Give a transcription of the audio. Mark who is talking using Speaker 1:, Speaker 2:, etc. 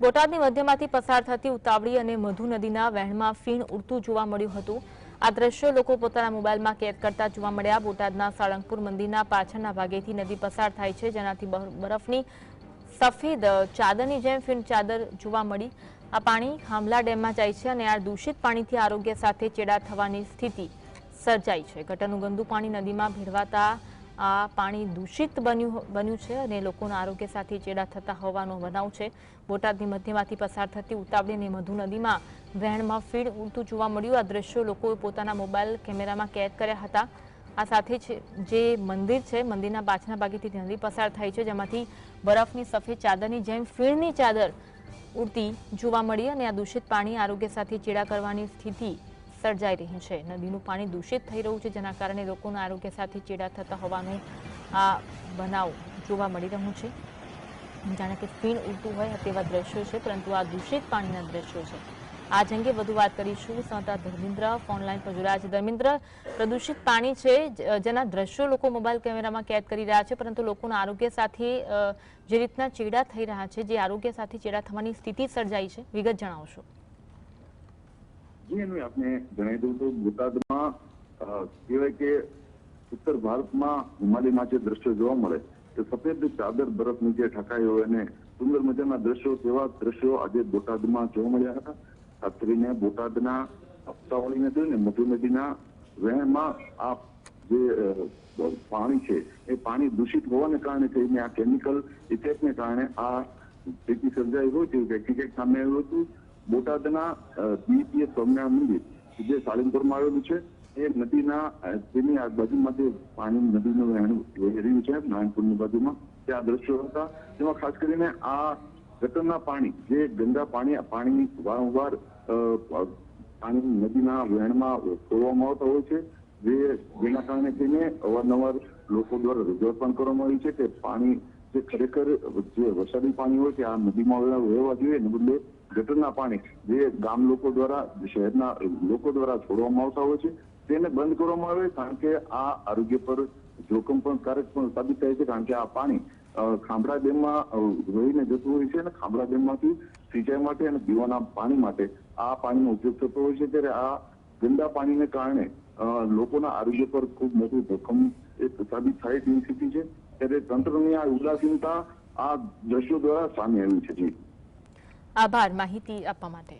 Speaker 1: બોટાદની મધ્યમાંથી પસાર થતી ઉતાવળી અને મધુ નદીના વહેણમાં ફીણ ઉડતું જોવા મળ્યું હતું। આ દ્રશ્યો લોકો પોતાના મોબાઈલમાં કેદ કરતા જોવા મળ્યા। બોટાદના સાળંગપુર મંદિરના પાછળના ભાગેથી નદી પસાર થાય છે, જેનાથી બરફની સફેદ ચાદરની જેમ ફીણ ચાદર જોવા મળી। આ પાણી ખાંભલા ડેમમાં જાય છે અને આ દૂષિત પાણીથી આરોગ્ય સાથે ચેડા થવાની સ્થિતિ સર્જાઈ છે। ગટરનું ગંદુ પાણી નદીમાં ભેળવાતા આ પાણી દૂષિત બન્યું છે અને લોકોના આરોગ્ય સાથે ચેડા થતા હોવાનો બનાવ છે। બોટાદની મધ્યમાંથી પસાર થતી ઉતાવળી અને મધુ નદીમાં વહેણમાં ફીણ ઉડતું જોવા મળ્યું। આ દ્રશ્યો લોકોએ પોતાના મોબાઈલ કેમેરામાં કેદ કર્યા હતા। આ સાથે જે મંદિર છે, મંદિરના પાછળના ભાગેથી નદી પસાર થાય છે, જેમાંથી બરફની સફેદ ચાદરની જેમ ફીણની ચાદર ઉડતી જોવા મળી અને આ દૂષિત પાણી આરોગ્ય સાથે ચેડા કરવાની સ્થિતિ સર્જાઈ રહી છે। નદીનું પાણી દૂષિત થઈ રહ્યું છે, જેના કારણે લોકોના આરોગ્ય સાથે ચેડા થતા હોવાનું આ બનાવ જોવા મળી રહ્યું છે। જાણે કે ફીણ ઉડતું હોય તેવા દ્રશ્યો છે, પરંતુ આ દૂષિત પાણીના દ્રશ્યો છે। આ અંગે વધુ વાત કરીશું સંવાદદાતા ધર્મેન્દ્ર ફોનલાઈન પર જોડાયા છે। ધર્મેન્દ્ર, પ્રદૂષિત પાણી છે જેના દ્રશ્યો લોકો મોબાઈલ કેમેરામાં કેદ કરી રહ્યા છે, પરંતુ લોકોના આરોગ્ય સાથે જે રીતના ચેડા થઈ રહ્યા છે, જે આરોગ્ય સાથે ચેડા થવાની સ્થિતિ સર્જાઈ છે, વિગત જણાવશો।
Speaker 2: જી આપને જણાવી દઉં તો બોટાદમાં કહેવાય કે ઉત્તર ભારતમાં હિમાલયમાં જે દ્રશ્યો જોવા મળે તે સફેદ ચાદર બરફ નીચે ઢકાઈ હોય અને સુંદર મજાના દ્રશ્યો, તેવા દ્રશ્યો આજે બોટાદમાં જોવા મળ્યા હતા। ખાસ કરીને બોટાદના અફસાવાળી નદી અને મધુ નદીના વહેણમાં આ જે પાણી છે એ પાણી દૂષિત હોવાને કારણે થઈને આ કેમિકલ ઇફેક્ટને કારણે આ સ્થિતિ સર્જાઈ હોય તેવું કંઈક સામે આવ્યું હતું। બોટાદના દ્વિતીય સ્વામિનારાયણ મંદિર જે સાળંગપુરમાં આવેલું છે એ નદીના તેની બાજુમાંથી પાણી નદીનું વહેણ વહી રહ્યું છે નારાયણપુરની બાજુમાં, ત્યાં દ્રશ્યો હતા। તેમાં ખાસ કરીને આ ગટરના પાણી, જે ગંદા પાણી વારંવાર પાણી નદીના વહેણમાં છોડવામાં આવતા હોય છે, જેના કારણે તેને અવારનવાર લોકો દ્વારા રજૂઆત પણ કરવામાં આવી છે કે પાણી જે ખરેખર જે વરસાદી પાણી હોય કે આ નદીમાં વહેવા જોઈએ, એને બદલે ગટરના પાણી જે ગામ લોકો દ્વારા, શહેરના લોકો દ્વારા છોડવામાં આવતા હોય છે, તેને બંધ કરવામાં આવે, કારણ કે આ આરોગ્ય પર જોખમ પણ કારક પણ સાબિત થાય છે। કારણ કે આ પાણી ખાંભલા ડેમમાં વહીને જતું હોય છે અને ખાંભલા ડેમમાંથી સિંચાઈ માટે અને પીવાના પાણી માટે આ પાણીનો ઉપયોગ થતો હોય છે। ત્યારે આ ગંદા પાણીને કારણે લોકોના આરોગ્ય પર ખૂબ મોટું જોખમ સાબિત થાય તેવી સ્થિતિ છે। ત્યારે તંત્રની આ ઉદાસીનતા આ દ્રશ્યો દ્વારા સામે આવી છે। જી
Speaker 1: આભાર માહિતી આપવા માટે।